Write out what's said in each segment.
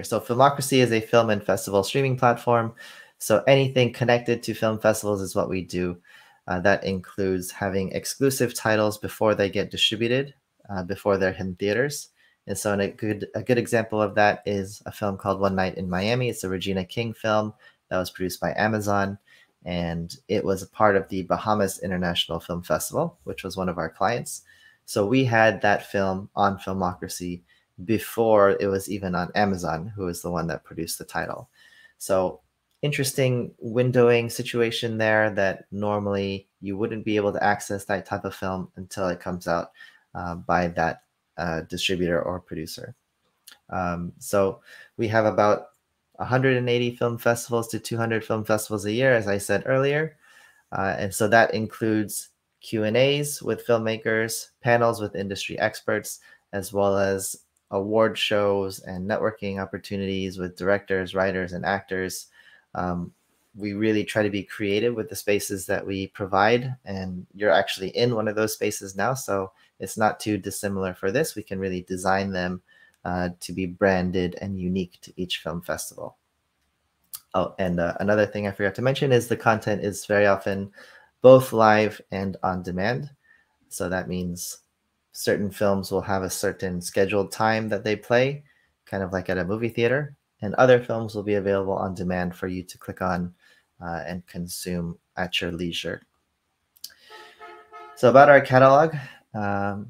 So Filmocracy is a film and festival streaming platform. So anything connected to film festivals is what we do. That includes having exclusive titles before they get distributed, before they're in theaters. And so a good example of that is a film called One Night in Miami. It's a Regina King film that was produced by Amazon, and it was a part of the Bahamas International Film Festival, which was one of our clients. So we had that film on Filmocracy before it was even on Amazon, who is the one that produced the title. So interesting windowing situation there that normally you wouldn't be able to access that type of film until it comes out by that distributor or producer. So we have about 180 film festivals to 200 film festivals a year, as I said earlier. And so that includes Q&As with filmmakers, panels with industry experts, as well as award shows and networking opportunities with directors, writers, and actors. We really try to be creative with the spaces that we provide, and you're actually in one of those spaces now, so it's not too dissimilar for this. We can really design them to be branded and unique to each film festival. Oh, and another thing I forgot to mention is the content is very often both live and on demand. So that means certain films will have a certain scheduled time that they play, kind of like at a movie theater, and other films will be available on demand for you to click on and consume at your leisure. So about our catalog,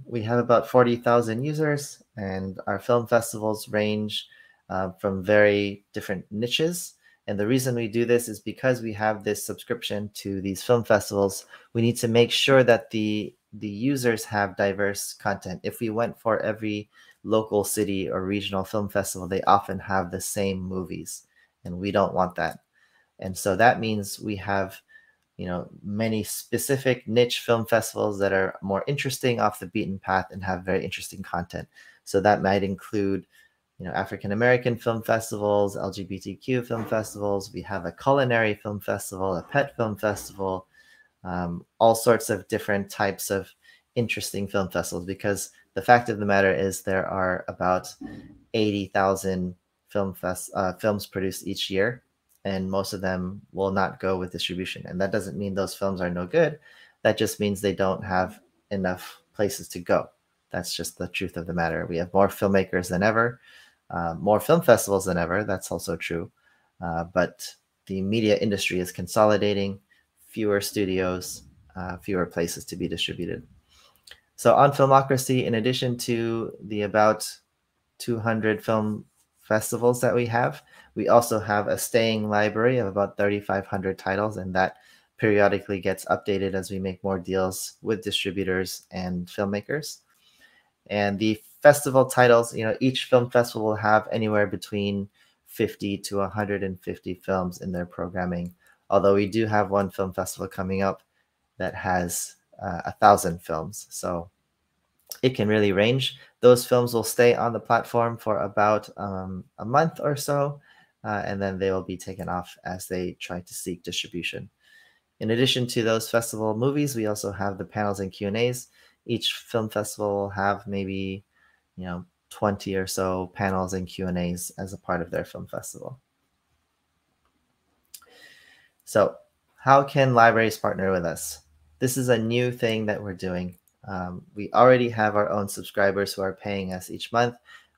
we have about 40,000 users, and our film festivals range from very different niches. And the reason we do this is because we have this subscription to these film festivals. We need to make sure that the users have diverse content. If we went for every local city or regional film festival, they often have the same movies, and we don't want that. And so that means we have many specific niche film festivals that are more interesting, off the beaten path, and have very interesting content. So that might include African American film festivals, LGBTQ film festivals. We have a culinary film festival, a pet film festival, all sorts of different types of interesting film festivals, because the fact of the matter is there are about 80,000 films produced each year, and most of them will not go with distribution. And that doesn't mean those films are no good. That just means they don't have enough places to go. That's just the truth of the matter. We have more filmmakers than ever, more film festivals than ever. That's also true. But the media industry is consolidating, fewer studios, fewer places to be distributed. So on Filmocracy, in addition to the about 200 film festivals that we have, we also have a staying library of about 3,500 titles, and that periodically gets updated as we make more deals with distributors and filmmakers. And the festival titles, each film festival will have anywhere between 50 to 150 films in their programming, although we do have one film festival coming up that has 1,000 films. So it can really range. Those films will stay on the platform for about a month or so, and then they will be taken off as they try to seek distribution. In addition to those festival movies, we also have the panels and Q&As. Each film festival will have maybe 20 or so panels and Q&As as a part of their film festival. So how can libraries partner with us? This is a new thing that we're doing. We already have our own subscribers who are paying us each month,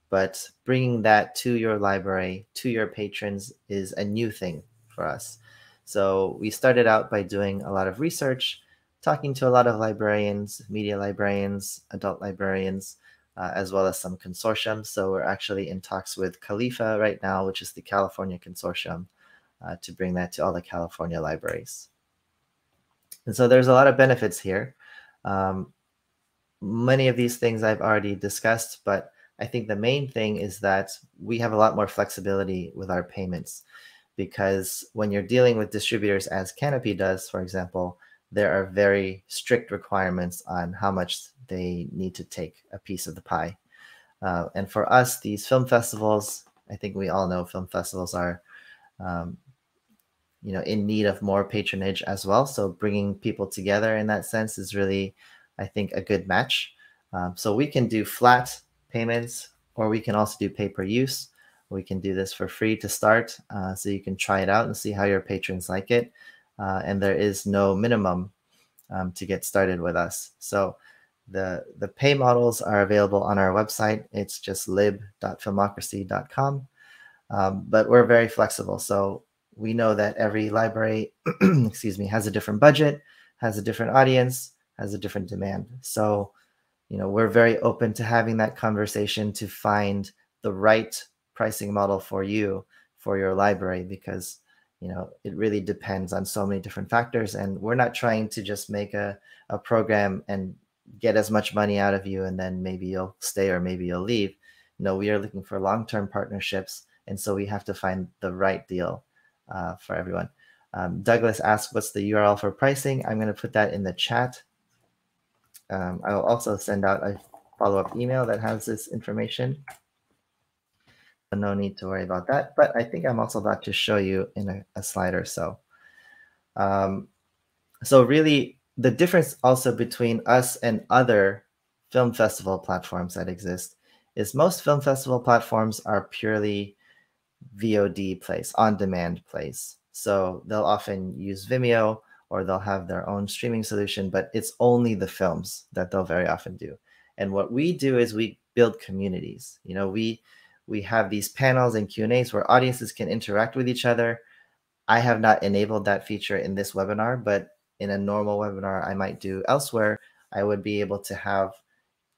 but bringing that to your library, to your patrons, is a new thing for us. So we started out by doing a lot of research, talking to a lot of librarians, media librarians, adult librarians, as well as some consortiums. So we're actually in talks with Khalifa right now, which is the California Consortium, to bring that to all the California libraries. And so there's a lot of benefits here. Many of these things I've already discussed, but I think the main thing is that we have a lot more flexibility with our payments, because when you're dealing with distributors, as Canopy does, for example, there are very strict requirements on how much they need to take a piece of the pie. And for us, these film festivals, I think we all know film festivals are in need of more patronage as well. So bringing people together in that sense is really, I think, a good match. So we can do flat payments, or we can also do pay per use. We can do this for free to start, so you can try it out and see how your patrons like it. And there is no minimum to get started with us. So the pay models are available on our website. It's just lib.filmocracy.com. But we're very flexible. So we know that every library, excuse me, has a different budget, has a different audience, has a different demand. So, we're very open to having that conversation to find the right pricing model for you, for your library, because, it really depends on so many different factors. And we're not trying to just make a program and get as much money out of you and then maybe you'll stay or maybe you'll leave. No, we are looking for long-term partnerships. And so we have to find the right deal for everyone. Douglas asked, what's the URL for pricing? I'm going to put that in the chat. I will also send out a follow-up email that has this information. No need to worry about that. But I think I'm also about to show you in a slide or so. So really, the difference also between us and other film festival platforms that exist is most film festival platforms are purely VOD plays, on-demand plays. So they'll often use Vimeo or they'll have their own streaming solution, but it's only the films that they'll very often do. And what we do is we build communities. We have these panels and Q&As where audiences can interact with each other. I have not enabled that feature in this webinar, but in a normal webinar I might do elsewhere, I would be able to have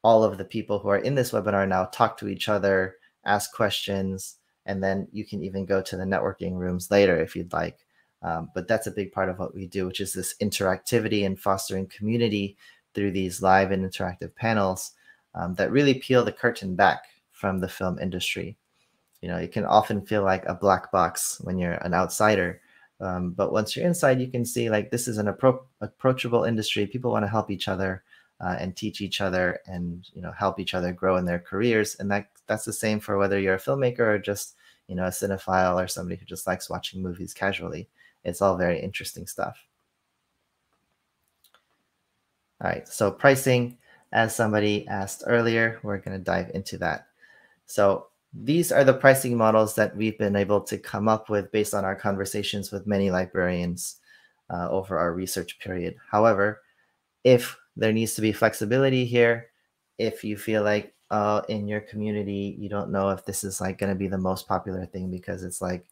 all of the people who are in this webinar now talk to each other, ask questions, and then you can even go to the networking rooms later if you'd like. But that's a big part of what we do, which is this interactivity and fostering community through these live and interactive panels that really peel the curtain back from the film industry. It can often feel like a black box when you're an outsider. But once you're inside, you can see like this is an approachable industry. People want to help each other and teach each other and help each other grow in their careers. And that's the same for whether you're a filmmaker or just a cinephile or somebody who just likes watching movies casually. It's all very interesting stuff. All right, so pricing, as somebody asked earlier, we're going to dive into that. So these are the pricing models that we've been able to come up with based on our conversations with many librarians over our research period. However, if there needs to be flexibility here, if you feel like in your community, you don't know if this is like going to be the most popular thing because it's like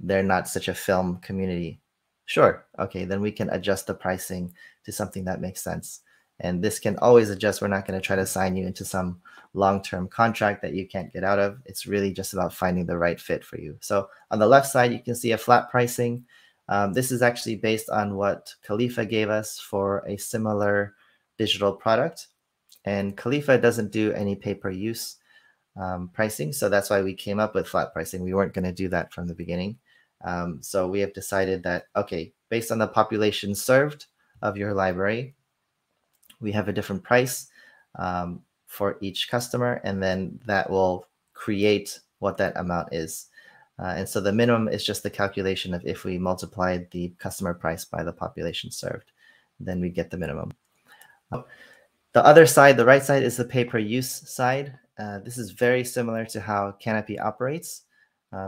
they're not such a film community. Sure. Okay, then we can adjust the pricing to something that makes sense. And this can always adjust. We're not going to try to sign you into some long-term contract that you can't get out of. It's really just about finding the right fit for you. So on the left side, you can see a flat pricing. This is actually based on what Khalifa gave us for a similar digital product. And Khalifa doesn't do any pay-per-use pricing. So that's why we came up with flat pricing. We weren't going to do that from the beginning. So we have decided that, okay, based on the population served of your library, we have a different price for each customer, and then that will create what that amount is. And so the minimum is just the calculation of if we multiplied the customer price by the population served, then we get the minimum. The other side, the right side, is the pay-per-use side. This is very similar to how Canopy operates.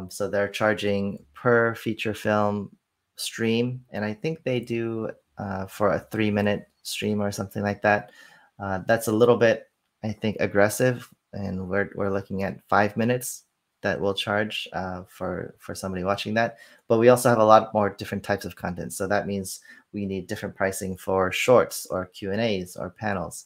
So they're charging per feature film stream, and I think they do for a 3-minute stream or something like that. That's a little bit, I think, aggressive, and we're looking at 5 minutes that we'll charge for somebody watching that. But we also have a lot more different types of content, so that means we need different pricing for shorts or Q&As or panels.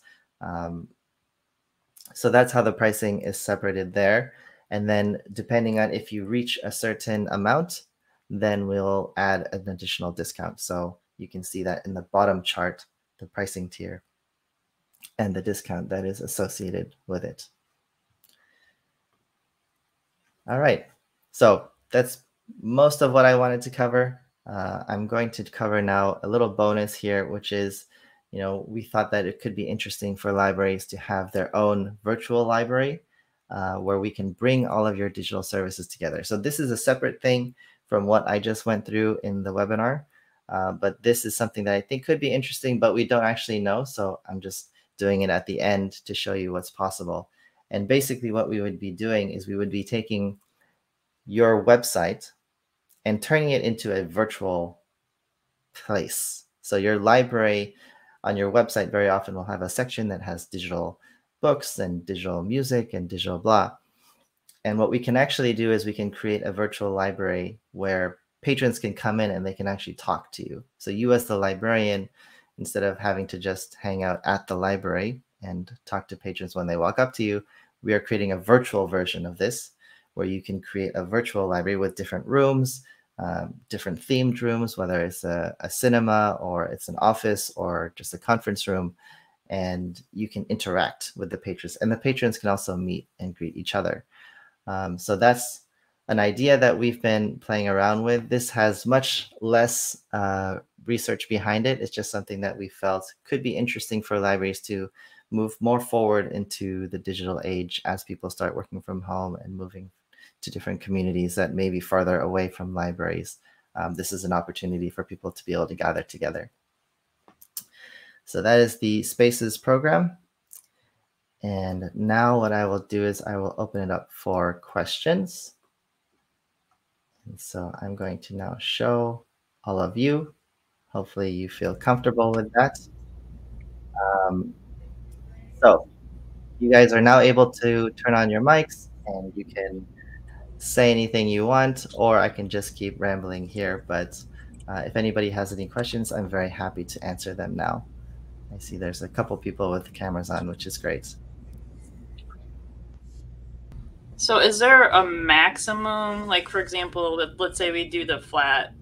So that's how the pricing is separated there. And then depending on if you reach a certain amount, then we'll add an additional discount. So you can see that in the bottom chart, the pricing tier and the discount that is associated with it. All right, so that's most of what I wanted to cover. I'm going to cover now a little bonus here, which is, we thought that it could be interesting for libraries to have their own virtual library where we can bring all of your digital services together. So this is a separate thing from what I just went through in the webinar, but this is something that I think could be interesting, but we don't actually know. So I'm just doing it at the end to show you what's possible. And basically what we would be doing is we would be taking your website and turning it into a virtual place. So your library on your website very often will have a section that has digital books and digital music and digital blah. And what we can actually do is we can create a virtual library where patrons can come in and they can actually talk to you. So you as the librarian, instead of having to just hang out at the library and talk to patrons when they walk up to you, we are creating a virtual version of this where you can create a virtual library with different rooms, different themed rooms, whether it's a cinema or it's an office or just a conference room, and you can interact with the patrons. And the patrons can also meet and greet each other. So that's an idea that we've been playing around with. This has much less research behind it. It's just something that we felt could be interesting for libraries to move more forward into the digital age as people start working from home and moving to different communities that may be farther away from libraries. This is an opportunity for people to be able to gather together. So that is the Spaces program. And now what I will do is I will open it up for questions. And so I'm going to now show all of you. Hopefully you feel comfortable with that. So you guys are now able to turn on your mics and you can say anything you want, or I can just keep rambling here. But if anybody has any questions, I'm very happy to answer them now. I see there's a couple people with cameras on, which is great. So is there a maximum, like for example, let's say we do the flat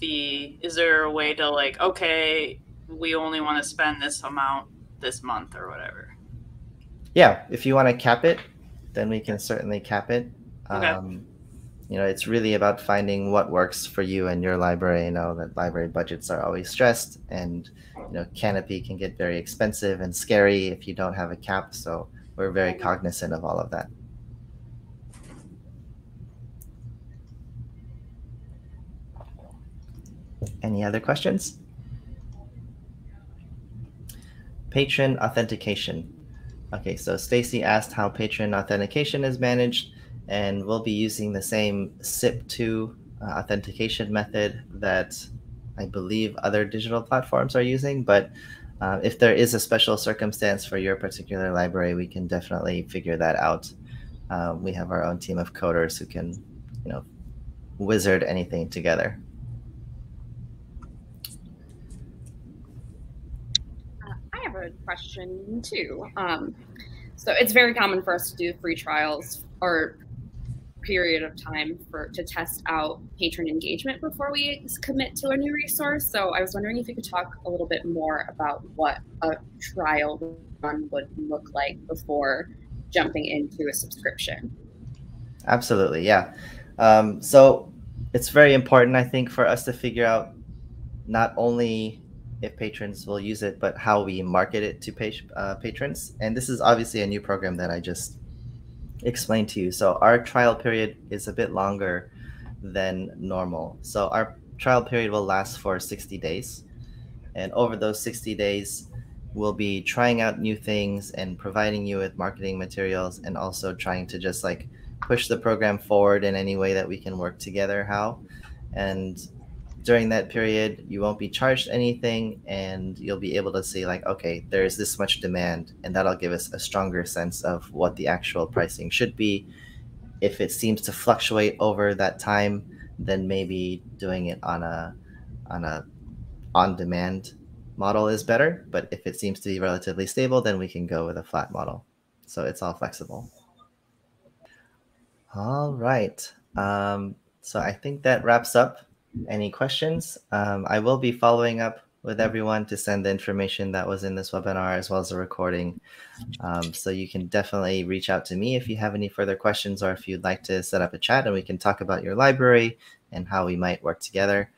fee, is there a way to like, okay, we only want to spend this amount this month or whatever? Yeah, if you want to cap it, then we can certainly cap it. Okay. You know, it's really about finding what works for you and your library. You know that library budgets are always stressed, and you know, Canopy can get very expensive and scary if you don't have a cap. So we're very cognizant of all of that. Any other questions? Patron authentication. Okay, so Stacy asked how patron authentication is managed, and we'll be using the same SIP2 authentication method that I believe other digital platforms are using. But if there is a special circumstance for your particular library, we can definitely figure that out. We have our own team of coders who can, you know, wizard anything together. I have a question too. So it's very common for us to do free trials or period of time to test out patron engagement before we commit to a new resource. So I was wondering if you could talk a little bit more about what a trial run would look like before jumping into a subscription. Absolutely, yeah. So it's very important, I think, for us to figure out not only if patrons will use it, but how we market it to patrons. And this is obviously a new program that I just explained to you. So our trial period is a bit longer than normal. So our trial period will last for 60 days. And over those 60 days, we'll be trying out new things and providing you with marketing materials, and also trying to just like push the program forward in any way that we can work together And during that period, you won't be charged anything, and you'll be able to see like, okay, there's this much demand, and that'll give us a stronger sense of what the actual pricing should be. If it seems to fluctuate over that time, then maybe doing it on a on-demand model is better. But if it seems to be relatively stable, then we can go with a flat model. So it's all flexible. All right. So I think that wraps up. Any questions? I will be following up with everyone to send the information that was in this webinar as well as a recording. So you can definitely reach out to me if you have any further questions, or if you'd like to set up a chat and we can talk about your library and how we might work together.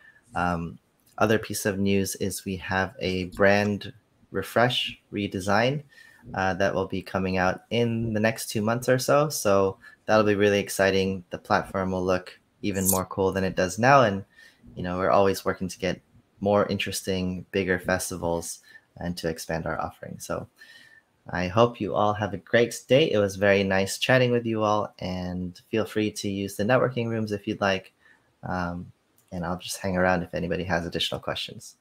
Other piece of news is we have a brand refresh, redesign that will be coming out in the next 2 months or so. So that'll be really exciting. The platform will look even more cool than it does now. And, you know, we're always working to get more interesting, bigger festivals and to expand our offering. So I hope you all have a great day. It was very nice chatting with you all, and feel free to use the networking rooms if you'd like. And I'll just hang around if anybody has additional questions.